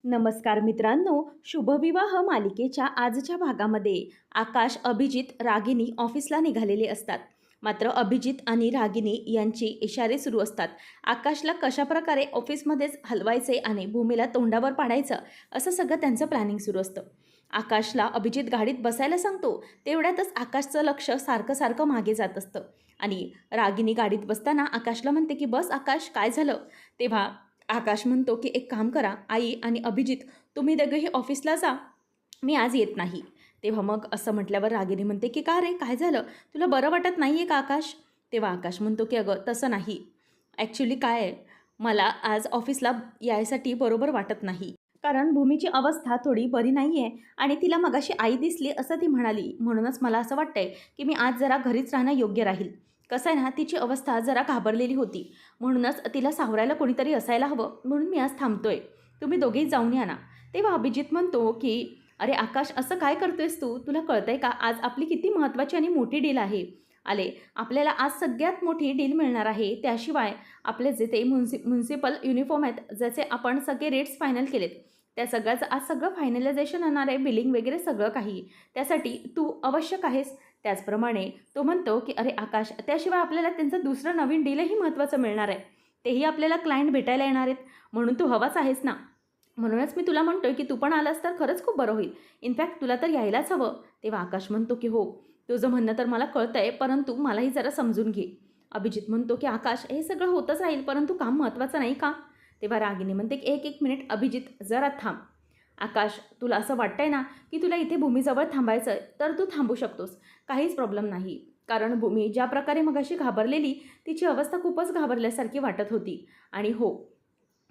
नमस्कार मित्रांनो, शुभविवाह मालिकेच्या आजच्या भागामध्ये आकाश, अभिजित, रागिनी ऑफिसला निघालेले असतात. मात्र अभिजित आणि रागिनी यांचे इशारे सुरू असतात. आकाशला कशाप्रकारे ऑफिसमध्येच हलवायचे आणि भूमीला तोंडावर पाडायचं असं सगळं त्यांचं प्लॅनिंग सुरू असतं. आकाशला अभिजित गाडीत बसायला सांगतो. तेवढ्यातच आकाशचं लक्ष सारखं सारखं मागे जात असतं आणि रागिनी गाडीत बसताना आकाशला म्हणते की बस आकाश, काय झालं? तेव्हा आकाश म्हणतो की एक काम करा, आई आणि अभिजित तुम्ही दोघेही ऑफिसला जा, मी आज येत नाही. तेव्हा मग असं म्हटल्यावर रागिनी म्हणते की का रे, काय झालं? तुला बरं वाटत नाही आहे का आकाश? तेव्हा आकाश म्हणतो की अगं तसं नाही, ॲक्च्युली काय आहे, मला आज ऑफिसला यायसाठी बरोबर वाटत नाही. कारण भूमीची अवस्था थोडी बरी नाही आहे आणि तिला मगाशी आई दिसली असं ती म्हणाली. म्हणूनच मला असं वाटतंय की मी आज जरा घरीच राहणं योग्य राहील. कसं आहे ना, तिची अवस्था जरा घाबरलेली होती. म्हणूनच तिला सावरायला कोणीतरी असायला हवं, म्हणून मी आज थांबतोय. तुम्ही दोघेही जाऊन या ना. तेव्हा अभिजित म्हणतो की अरे आकाश, असं काय करतोयस तू? तुला कळतंय का आज आपली किती महत्त्वाची आणि मोठी डील आहे? आपल्याला आज सगळ्यात मोठी डील मिळणार आहे. त्याशिवाय आपले जे ते म्युन्सिपल युनिफॉर्म आहेत, ज्याचे आपण सगळे रेट्स फायनल केलेत, त्या सगळ्याचं आज सगळं फायनलायझेशन होणार आहे, बिलिंग वगैरे सगळं काही. त्यासाठी तू आवश्यक आहेस. त्याचप्रमाणे तो म्हणतो की अरे आकाश, त्याशिवाय आपल्याला त्यांचं दुसरं नवीन डीलही महत्त्वाचं मिळणार आहे. तेही आपल्याला क्लायंट भेटायला येणार आहेत, म्हणून तू हवाच आहेस ना. म्हणूनच मी तुला म्हणतोय की तू पण आलास तर खरंच खूप बरं होईल. इनफॅक्ट तुला तर यायलाच हवं. तेव्हा आकाश म्हणतो की हो, तुझं म्हणणं तर मला कळतंय, परंतु मलाही जरा समजून घे. अभिजित म्हणतो की आकाश, हे सगळं होतच राहील, परंतु काम महत्त्वाचं नाही का? तेव्हा रागिनी म्हणते की एक एक मिनिट अभिजित, जरा थांब. आकाश, तुला असं वाटतंय ना की तुला इथे भूमीजवळ थांबायचं आहे, तर तू थांबू शकतोस. काहीच प्रॉब्लेम नाही. कारण भूमी ज्या प्रकारे मगाशी घाबरलेली, तिची अवस्था खूपच घाबरल्यासारखी वाटत होती. आणि हो,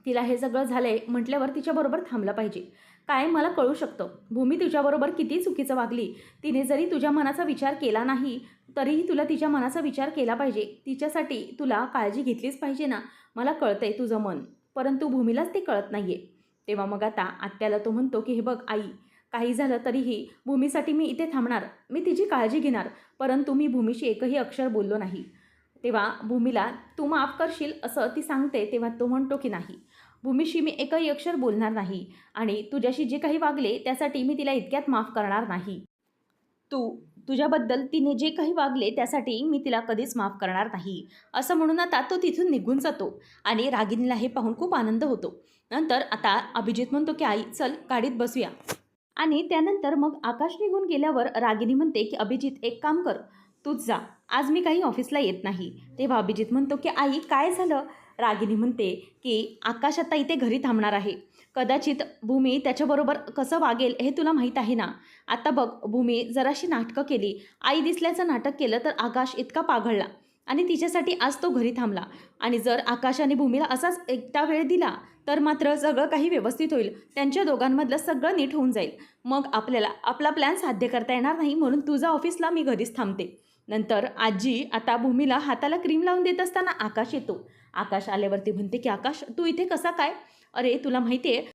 तिला हे सगळं झालं आहे म्हटल्यावर तिच्याबरोबर थांबलं पाहिजे. काय मला कळू शकतं, भूमी तुझ्याबरोबर किती चुकीचं वागली. तिने जरी तुझ्या मनाचा विचार केला नाही, तरीही तुला तिच्या मनाचा विचार केला पाहिजे. तिच्यासाठी तुला काळजी घेतलीच पाहिजे ना. मला कळतंय तुझं मन, परंतु भूमीलाच ते कळत नाही आहे. तेव्हा मग आता आत्याला तो म्हणतो की हे बघ आई, काही झालं तरीही भूमीसाठी मी इथे थांबणार, मी तिची काळजी घेणार. परंतु मी भूमीशी एकही अक्षर बोललो नाही. तेव्हा भूमीला तू माफ करशील असं ती सांगते. तेव्हा तो म्हणतो की नाही, भूमीशी मी एकही अक्षर बोलणार नाही आणि तुझ्याशी जे काही वागले त्यासाठी मी तिला इतक्यात माफ करणार नाही. तुझ्याबद्दल तिने जे काही वागले त्यासाठी मी तिला कधीच माफ करणार नाही. असं म्हणून आता तो तिथून निघून जातो आणि रागिनीला हे पाहून खूप आनंद होतो. नंतर आता अभिजित म्हणतो की आई चल गाडीत बसूया. आणि त्यानंतर मग आकाश निघून गेल्यावर रागिनी म्हणते की अभिजित एक काम कर, तूच जा, आज मी काही ऑफिसला येत नाही. तेव्हा अभिजित म्हणतो की आई काय झालं? रागिनी म्हणते की आकाश आता इथे घरी थांबणार आहे. कदाचित भूमी त्याच्याबरोबर कसं वागेल हे तुला माहीत आहे ना. आता बघ, भूमी जराशी नाटकं केली, आई दिसल्याचं नाटक केलं तर आकाश इतका पाघळला आणि तिच्यासाठी आज तो घरी थांबला. आणि जर आकाश आणि भूमीला असाच एकटा वेळ दिला तर मात्र सगळं काही व्यवस्थित होईल. त्यांच्या दोघांमधलं सगळं नीट होऊन जाईल. मग आपल्याला आपला प्लॅन साध्य करता येणार नाही. म्हणून तुझा ऑफिसला मी घरीच थांबते. नंतर आजी आता भूमीला हाताला क्रीम लावून देत असताना आकाश येतो. आकाश आल्यावरती म्हणते की आकाश, तू इथे कसा काय? अरे तुला माहिती आहे,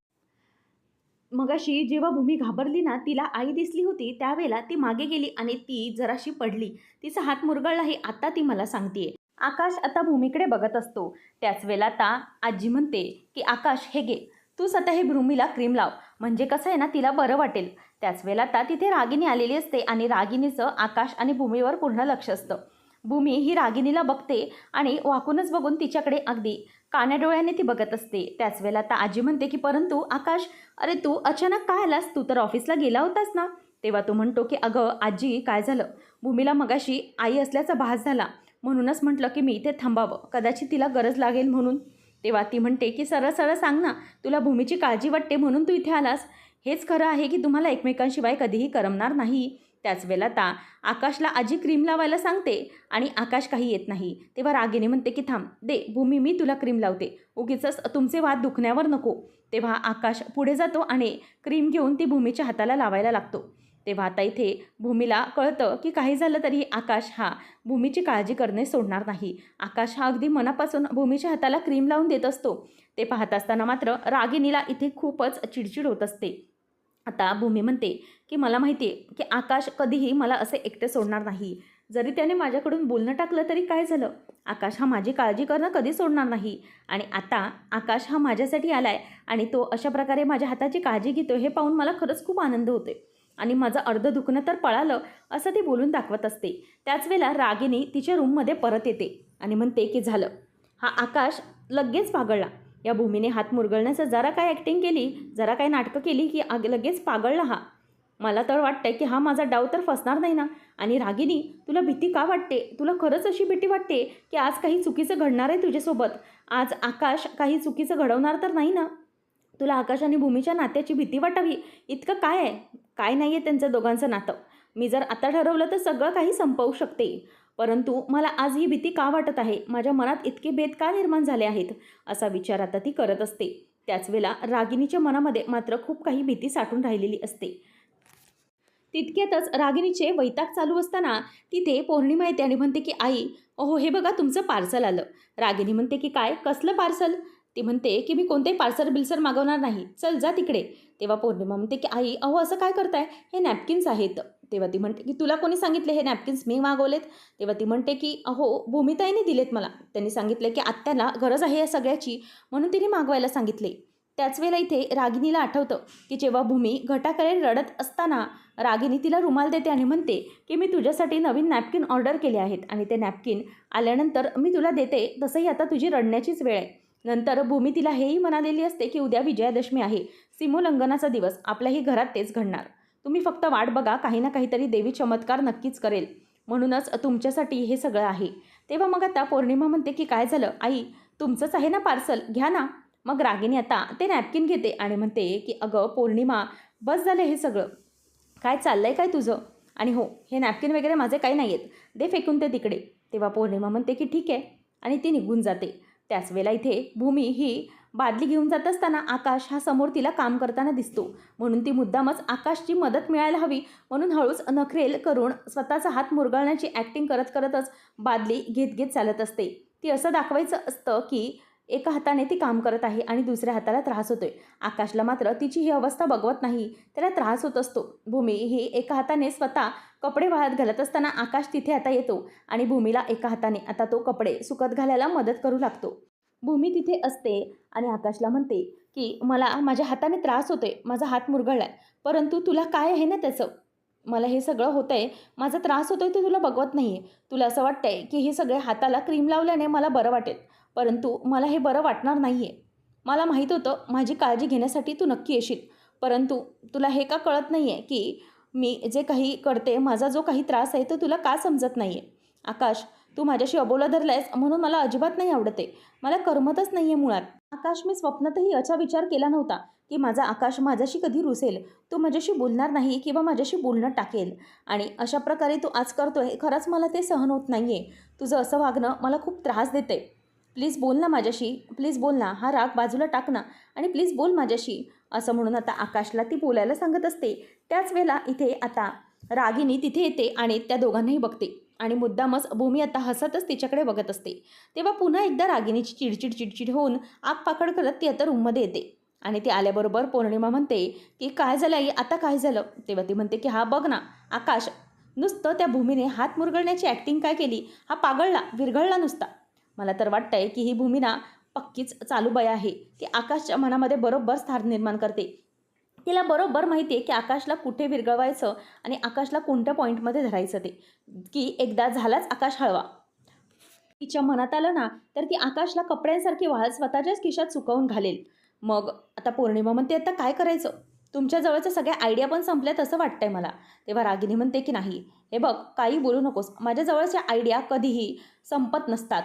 मगाशी जेव्हा भूमी घाबरली ना, तिला आई दिसली होती, त्यावेळेला ती मागे गेली आणि ती जराशी पडली. तिचा हात मुरगळला हे आता ती मला सांगते. आकाश आता भूमीकडे बघत असतो. त्याच वेळेला आता आजी म्हणते की आकाश हे घे, तूच आता हे भूमीला क्रीम लाव, म्हणजे कसं आहे ना तिला बरं वाटेल. त्याच वेळेला आता तिथे रागिनी आलेली असते आणि रागिनीचं आकाश आणि भूमीवर पूर्ण लक्ष असतं. भूमी ही रागिनीला बघते आणि वाकूनच बघून तिच्याकडे अगदी कान्याडोळ्याने ती बघत असते. त्याच वेळेला आता आजी म्हणते की परंतु आकाश, अरे तू अचानक काय आलास? तू तर ऑफिसला गेला होतास ना. तेव्हा तो म्हणतो की अगं आजी, काय झालं, भूमीला मगाशी आई असल्याचा भास झाला, म्हणूनच म्हटलं की मी इथे थांबावं, कदाचित तिला गरज लागेल म्हणून. तेव्हा ती म्हणते की सरळ सरळ सांग ना, तुला भूमीची काळजी वाटते म्हणून तू इथे आलास. हेच खरं आहे की तुम्हाला एकमेकांशिवाय कधीही करमणार नाही. त्याच वेळेला आता आकाशला आजी क्रीम लावायला सांगते आणि आकाश काही येत नाही. तेव्हा रागिनी म्हणते की थांब, दे भूमी, मी तुला क्रीम लावते, उगीचच तुमचे वाद दुखण्यावर नको. तेव्हा आकाश पुढे जातो आणि क्रीम घेऊन ती भूमीच्या हाताला लावायला लागतो. तेव्हा आता इथे भूमीला कळतं की काही झालं तरी आकाश हा भूमीची काळजी करणे सोडणार नाही. आकाश हा अगदी मनापासून भूमीच्या हाताला क्रीम लावून देत असतो. ते पाहत असताना मात्र रागिनीला इथे खूपच चिडचिड होत असते. आता भूमी म्हणते की मला माहिती आहे की आकाश कधीही मला असे एकटे सोडणार नाही. जरी त्याने माझ्याकडून बोलणं टाकलं तरी काय झालं? आकाश हा माझी काळजी करणं कधी सोडणार नाही. आणि आता आकाश हा माझ्यासाठी आलाय आणि तो अशा प्रकारे माझ्या हाताची काळजी घेतो हे पाहून मला खरंच खूप आनंद होतोय. आणि माझं अर्धं दुखणं तर पळालं असं ती बोलून दाखवत असते. त्याच वेळेला रागिनी तिच्या रूममध्ये परत येते आणि म्हणते की झालं. हा आकाश लगेच पागळला. या भूमीने हात मुरगळण्याचं जरा काय ॲक्टिंग केली, जरा काय नाटकं केली की लगेच पागळला हा. मला तर वाटतंय की हा माझा डाव तर फसणार नाही ना. आणि रागिनी, तुला भीती का वाटते? तुला खरंच अशी भीती वाटते की आज काही चुकीचं घडणार आहे तुझ्यासोबत? आज आकाश काही चुकीचं घडवणार तर नाही ना? तुला आकाश आणि भूमीच्या नात्याची भीती वाटावी इतकं काय आहे? काय नाही आहे त्यांचं दोघांचं नातं. मी जर आता ठरवलं तर सगळं काही संपवू शकते. परंतु मला आज ही भीती का वाटत आहे? माझ्या मनात इतके भेद का निर्माण झाले आहेत? असा विचार आता ती करत असते. त्याच वेळेला रागिनीच्या मनामध्ये मात्र खूप काही भीती साठून राहिलेली असते. तितक्यातच रागिणीचे वैताग चालू असताना तिथे पौर्णिमा येते आणि म्हणते की आई, अहो हे बघा तुमचं पार्सल आलं. रागिनी म्हणते की काय, कसलं पार्सल? ती म्हणते की मी कोणतेही पार्सल बिल्सर मागवणार नाही, चल जा तिकडे. तेव्हा पौर्णिमा म्हणते की आई, अहो असं काय करताय, हे नॅपकिन्स आहेत. तेव्हा ती म्हणते की तुला कोणी सांगितले हे नॅपकिन्स मी मागवलेत? तेव्हा ती म्हणते की अहो भूमिताईने दिलेत मला. त्यांनी सांगितले की आत्याला गरज आहे या सगळ्याची म्हणून तिने मागवायला सांगितले. त्याच वेळेला इथे रागिनीला आठवतं की जेव्हा भूमी घटाकडे रडत असताना रागिनी तिला रुमाल देते आणि म्हणते की मी तुझ्यासाठी नवीन नॅपकिन ऑर्डर केले आहेत आणि ते नॅपकिन आल्यानंतर मी तुला देते. तसंही आता तुझी रडण्याचीच वेळ आहे. नंतर भूमी तिला हेही म्हणालेली असते की उद्या विजयादशमी आहे, सीमोल्लंघनाचा दिवस, आपल्याही घरात तेच घडणार. तुम्ही फक्त वाट बघा, काही ना काहीतरी देवी चमत्कार नक्कीच करेल. म्हणूनच तुमच्यासाठी हे सगळं आहे. तेव्हा मग आता पौर्णिमा म्हणते की काय झालं आई, तुमचंच आहे ना पार्सल, घ्या ना. मग रागिनी आता ते नॅपकिन घेते आणि म्हणते की अगं पौर्णिमा, बस झालं हे सगळं. काय चाललंय काय तुझं? आणि हो, हे नॅपकिन वगैरे माझे काही नाही आहेत, दे फेकून ते तिकडे. तेव्हा पौर्णिमा म्हणते की ठीक आहे आणि ती निघून जाते. त्याच वेळेला इथे भूमी ही बादली घेऊन जात असताना आकाश हा समोर तिला काम करताना दिसतो. म्हणून ती मुद्दामच आकाशची मदत मिळायला हवी म्हणून हळूच नखरेल करून स्वतःचा हात मुरगळण्याची ॲक्टिंग करत करतच बादली घेत घेत चालत असते. ती असं दाखवायचं असतं की एका हाताने ती काम करत आहे आणि दुसऱ्या हाताला त्रास होतोय. आकाशला मात्र तिची ही अवस्था बघवत नाही, त्याला त्रास होत असतो. भूमी ही एका हाताने स्वतः कपडे वाळत घालत असताना आकाश तिथे आता येतो आणि भूमीला एका हाताने आता तो कपडे सुकत घालायला मदत करू लागतो. भूमी तिथे असते आणि आकाशला म्हणते की मला माझ्या हाताने त्रास होतोय, माझा हात मुरगळलाय, परंतु तुला काय आहे ना त्याचं? मला हे सगळं होतंय, माझा त्रास होतोय ते तुला बघवत नाही आहे. तुला असं वाटतंय की हे सगळे हाताला क्रीम लावल्याने मला बरं वाटेल, परंतु मला हे बरं वाटणार नाही आहे. मला माहीत होतं माझी काळजी घेण्यासाठी तू नक्की येशील, परंतु तुला हे का कळत नाही आहे की मी जे काही करते, माझा जो काही त्रास आहे तो तुला का समजत नाही आहे? आकाश, तू माझ्याशी अबोला धरलायस म्हणून मला अजिबात नाही आवडत आहे. मला करमतच नाही आहे मुळात. आकाश, मी स्वप्नातही याचा विचार केला नव्हता की माझा आकाश माझ्याशी कधी रुसेल, तो माझ्याशी बोलणार नाही किंवा माझ्याशी बोलणं टाकेल. आणि अशा प्रकारे तू आज करतोय, खरंच मला ते सहन होत नाही आहे. तुझं असं वागणं मला खूप त्रास देते. प्लीज बोल ना माझ्याशी, प्लीज बोल ना, हा राग बाजूला टाक ना आणि प्लीज बोल माझ्याशी. असं म्हणून आता आकाशला ती बोलायला सांगत असते. त्याच वेळेला इथे आता रागिनी तिथे येते आणि त्या दोघांनाही बघते आणि मुद्दामच भूमी आता हसतच तिच्याकडे बघत असते. तेव्हा पुन्हा एकदा रागिनीची चिडचिड चिडचिड होऊन आगपाखड करत ती आता रूममध्ये येते आणि ती आल्याबरोबर पौर्णिमा म्हणते की काय झालं आई, आता काय झालं? तेव्हा ती म्हणते की हा बघ ना आकाश, नुसतं त्या भूमीने हात मुरगळण्याची ॲक्टिंग काय केली, हा पागळला, विरघळला नुसता. मला तर वाटतंय की ही भूमी ना पक्कीच चालूबाई आहे. ती आकाशच्या मनामध्ये बरोबर स्थान निर्माण करते. तिला बरोबर माहिती आहे की आकाशला कुठे विरघळवायचं आणि आकाशला कोणत्या पॉईंटमध्ये धरायचं ते, की एकदा झालाच आकाश हळवा. तिच्या मनात आलं ना तर ती आकाशला कपड्यांसारखी वाहत स्वतःच्याच खिशात सुकवून घालेल. मग आता पौर्णिमा म्हणते आता काय करायचं? तुमच्या जवळच्या सगळ्या आयडिया पण संपल्यात असं वाटतंय मला. तेव्हा रागिनी म्हणते की नाही, हे बघ काही बोलू नकोस, माझ्या जवळच्या आयडिया कधीही संपत नसतात,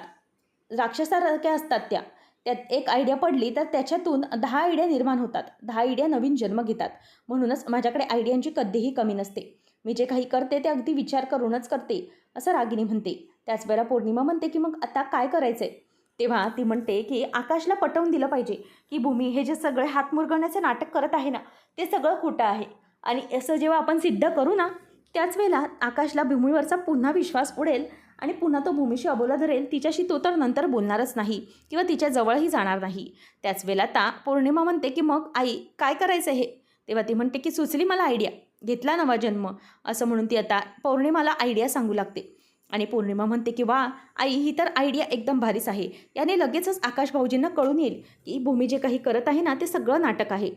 राक्षसासारख्या असतात त्या. त्यात एक आयडिया पडली तर त्याच्यातून 10 आयडिया निर्माण होतात, 10 आयडिया नवीन जन्म घेतात. म्हणूनच माझ्याकडे आयडियांची कधीही कमी नसते. मी जे काही करते ते अगदी विचार करूनच करते, असं रागिनी म्हणते. त्याच वेळेला पौर्णिमा म्हणते की मग आता काय करायचं आहे? तेव्हा ती म्हणते की आकाशला पटवून दिलं पाहिजे की भूमी हे जे सगळे हात मुरगळण्याचं नाटक करत आहे ना ते सगळं खोटं आहे. आणि असं जेव्हा आपण सिद्ध करू ना त्याच वेळेला आकाशला भूमीवरचा पुन्हा विश्वास उडेल आणि पुन्हा तो भूमीशी अबोला धरेल. तिच्याशी तो तर नंतर बोलणारच नाही किंवा तिच्या जवळही जाणार नाही. त्याच वेळेला आता पौर्णिमा म्हणते की मग आई काय करायचं हे? तेव्हा ती म्हणते की सुचली मला आयडिया, घेतला नवा जन्म. असं म्हणून ती आता पौर्णिमाला आयडिया सांगू लागते. आणि पौर्णिमा म्हणते की वा आई, ही तर आयडिया एकदम भारीच आहे. याने लगेचच आकाश भाऊजींना कळून येईल की भूमी जे काही करत आहे ना ते सगळं नाटक आहे.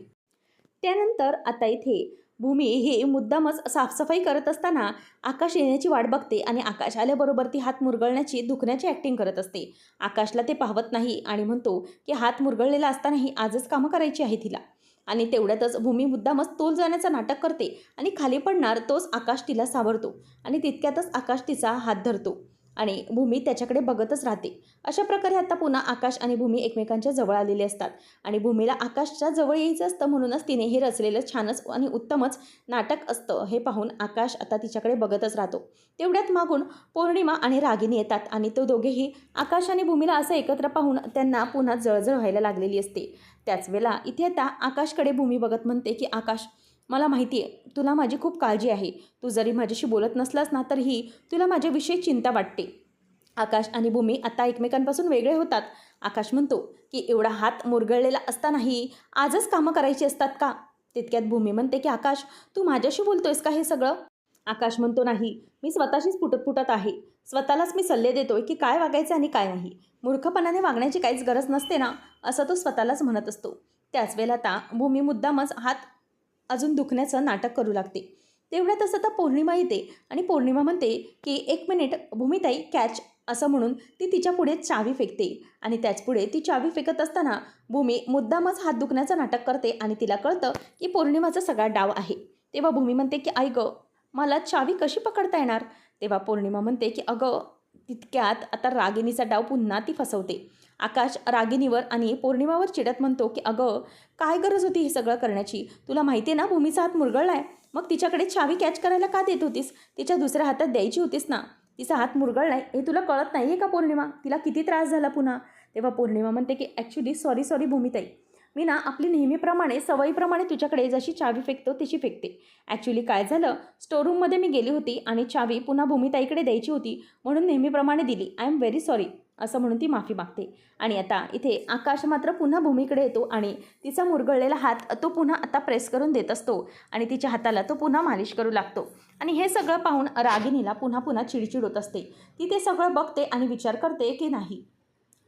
त्यानंतर आता इथे भूमी ही मुद्दामच साफसफाई करत असताना आकाश येण्याची वाट बघते आणि आकाश आल्याबरोबर ती हात मुरगळण्याची दुखण्याची ॲक्टिंग करत असते. आकाशला ते पाहत नाही आणि म्हणतो की हात मुरगळलेला असतानाही आजच कामं करायची आहे तिला. आणि तेवढ्यातच भूमी मुद्दामच तोल जाण्याचं नाटक करते आणि खाली पडणार तोच आकाश तिला सावरतो आणि तितक्यातच आकाश तिचा हात धरतो आणि भूमी त्याच्याकडे बघतच राहते. अशा प्रकारे आता पुन्हा आकाश आणि भूमी एकमेकांच्या जवळ आलेले असतात आणि भूमीला आकाशच्या जवळ यायचं असतं म्हणूनच तिने हे रचलेलं छानच आणि उत्तमच नाटक असतं हे पाहून आकाश आता तिच्याकडे बघतच राहतो. तेवढ्यात मागून पौर्णिमा आणि रागिनी येतात आणि तो दोघेही आकाश आणि भूमीला असं एकत्र पाहून त्यांना पुन्हा जळजळ व्हायला लागलेली असते. त्याच वेळेला इथे आता आकाशकडे भूमी बघत म्हणते की आकाश, मला माहिती आहे तुला माझी खूप काळजी आहे. तू जरी माझ्याशी बोलत नसलास ना तरीही तुला माझ्याविषयी चिंता वाटते. आकाश आणि भूमी आता एकमेकांपासून वेगळे होतात. आकाश म्हणतो की एवढा हात मुरगळलेला असतानाही आजच कामं करायची असतात का? तितक्यात भूमी म्हणते की आकाश, तू माझ्याशी बोलतोयस का हे सगळं? आकाश म्हणतो नाही, मी स्वतःशीच फुटत आहे. स्वतःलाच मी सल्ले देतोय की काय वागायचं आणि काय नाही. मूर्खपणाने वागण्याची काहीच गरज नसते ना, असं तो स्वतःलाच म्हणत असतो. त्याच वेळेला आता भूमी मुद्दामच हात अजून दुखण्याचं नाटक करू लागते. तेवढ्यातच आता पौर्णिमा येते आणि पौर्णिमा म्हणते की एक मिनिट भूमिताई, कॅच, असं म्हणून ती तिच्या पुढे चावी फेकते आणि त्याच पुढे ती चावी फेकत असताना भूमी मुद्दामच हात दुखण्याचं नाटक करते आणि तिला कळतं की पौर्णिमाचा सगळा डाव आहे. तेव्हा भूमी म्हणते की आई गं, मला चावी कशी पकडता येणार? तेव्हा पौर्णिमा म्हणते की अगं, तितक्यात आता रागिनीचा डाव पुन्हा ती फसवते. आकाश रागिनीवर आणि पौर्णिमावर चिडत म्हणतो की अगं, काय गरज होती हे सगळं करण्याची? तुला माहिती आहे ना भूमीचा हात मुरगळलाय. मग तिच्याकडे चावी कॅच करायला का देत होतीस? तिच्या दुसऱ्या हातात द्यायची होतीस ना. तिचा हात मुरगळलाय हे तुला कळत नाही आहे का पौर्णिमा? तिला किती त्रास झाला पुन्हा. तेव्हा पौर्णिमा म्हणते की ॲक्च्युली सॉरी भूमिताई, मी ना आपली नेहमीप्रमाणे सवयीप्रमाणे तुझ्याकडे जशी चावी फेकतो तशी फेकते. ॲक्च्युली काय झालं, स्टोरूममध्ये मी गेली होती आणि चावी पुन्हा भूमिताईकडे द्यायची होती म्हणून नेहमीप्रमाणे दिली. आय एम व्हेरी सॉरी, असं म्हणून ती माफी मागते. आणि आता इथे आकाश मात्र पुन्हा भूमीकडे येतो आणि तिचा मुरगळलेला हात तो पुन्हा आता प्रेस करून देत असतो आणि तिच्या हाताला तो पुन्हा मालिश करू लागतो. आणि हे सगळं पाहून रागिनीला पुन्हा चिडचिड होत असते. ती ते सगळं बघते आणि विचार करते की नाही,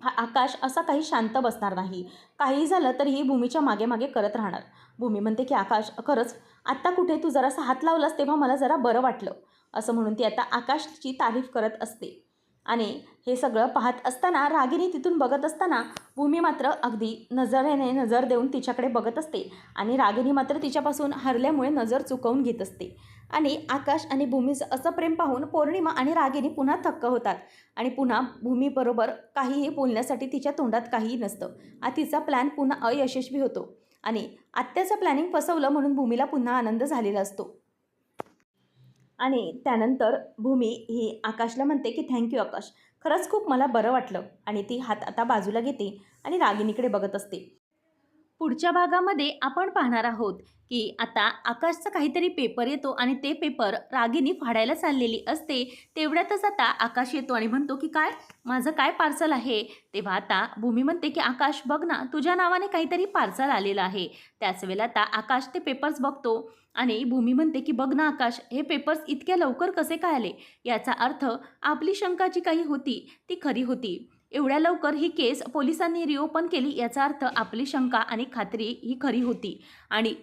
हा आकाश असा काही शांत बसणार नाही. काहीही झालं तरीही भूमीच्या मागे मागे करत राहणार. भूमी म्हणते की आकाश, खरंच आत्ता कुठे तू जरासा हात लावलास तेव्हा मला जरा बरं वाटलं, असं म्हणून ती आता आकाशची तारीफ करत असते. आणि हे सगळं पाहत असताना रागिनी तिथून बघत असताना भूमी मात्र अगदी नजरेने नजर देऊन तिच्याकडे बघत असते आणि रागिनी मात्र तिच्यापासून हरल्यामुळे नजर चुकवून घेत असते. आणि आकाश आणि भूमीचं असं प्रेम पाहून पौर्णिमा आणि रागिनी पुन्हा थक्क होतात आणि पुन्हा भूमीबरोबर काहीही बोलण्यासाठी तिच्या तोंडात काहीही नसतं. तिचा प्लॅन पुन्हा अयशस्वी होतो आणि आत्याचं प्लॅनिंग फसवलं म्हणून भूमीला पुन्हा आनंद झालेला असतो. आणि त्यानंतर भूमी ही आकाशला म्हणते की थँक्यू आकाश, खरंच खूप मला बरं वाटलं. आणि ती हात आता बाजूला घेते आणि रागिनीकडे बघत असते. पुढच्या भागामध्ये आपण पाहणार आहोत की आता आकाशचा काहीतरी पेपर येतो आणि ते पेपर रागिनी फाडायला चाललेली असते. तेवढ्यातच आता आकाश येतो आणि म्हणतो की काय, माझं काय पार्सल आहे? तेव्हा आता भूमी म्हणते की आकाश बघ ना, तुझ्या नावाने काहीतरी पार्सल आलेलं आहे. त्याच वेळेला आता आकाश ते पेपर्स बघतो आणि भूमी म्हणते की बघ ना आकाश, हे पेपर्स इतक्या लवकर कसे काय आले? याचा अर्थ आपली शंका जी काही होती ती खरी होती. एवढ्या लवकर ही केस पोलिसांनी रिओपन केली याचा अर्थ आपली शंका आणि खात्री ही खरी होती. आणि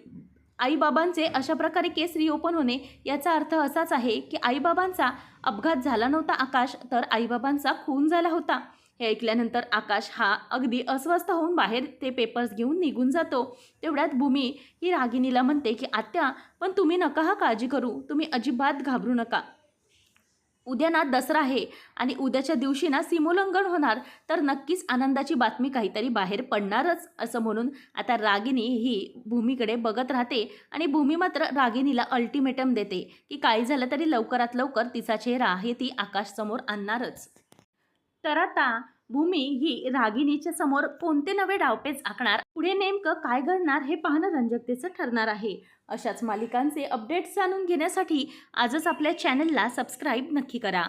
आईबाबांचे अशा प्रकारे केस रिओपन होणे याचा अर्थ असाच आहे की आईबाबांचा अपघात झाला नव्हता आकाश, तर आईबाबांचा खून झाला होता. हे ऐकल्यानंतर आकाश हा अगदी अस्वस्थ होऊन बाहेर ते पेपर्स घेऊन निघून जातो. तेवढ्यात भूमी ही रागिनीला म्हणते की आत्या, पण तुम्ही नका हा काळजी करू, तुम्ही अजिबात घाबरू नका. उद्या ना दसरा आहे आणि उद्याच्या दिवशी ना सीमोल्लंघन होणार, तर नक्कीच आनंदाची बातमी काहीतरी बाहेर पडणारच, असं म्हणून आता रागिनी ही भूमीकडे बघत राहते आणि भूमी मात्र रागिनीला अल्टिमेटम देते की काही झालं तरी लवकरात लवकर तिचा चेहरा हे ती आकाशसमोर आणणारच. तर आता भूमी ही रागिनीच्या समोर कोणते नवे डावपेच आखणार, पुढे नेमकं काय घडणार हे पाहणं रंजकतेचं ठरणार आहे. अशाच मालिकांचे अपडेट्स जाणून घेण्यासाठी आजच आपल्या चॅनलला सबस्क्राईब नक्की करा.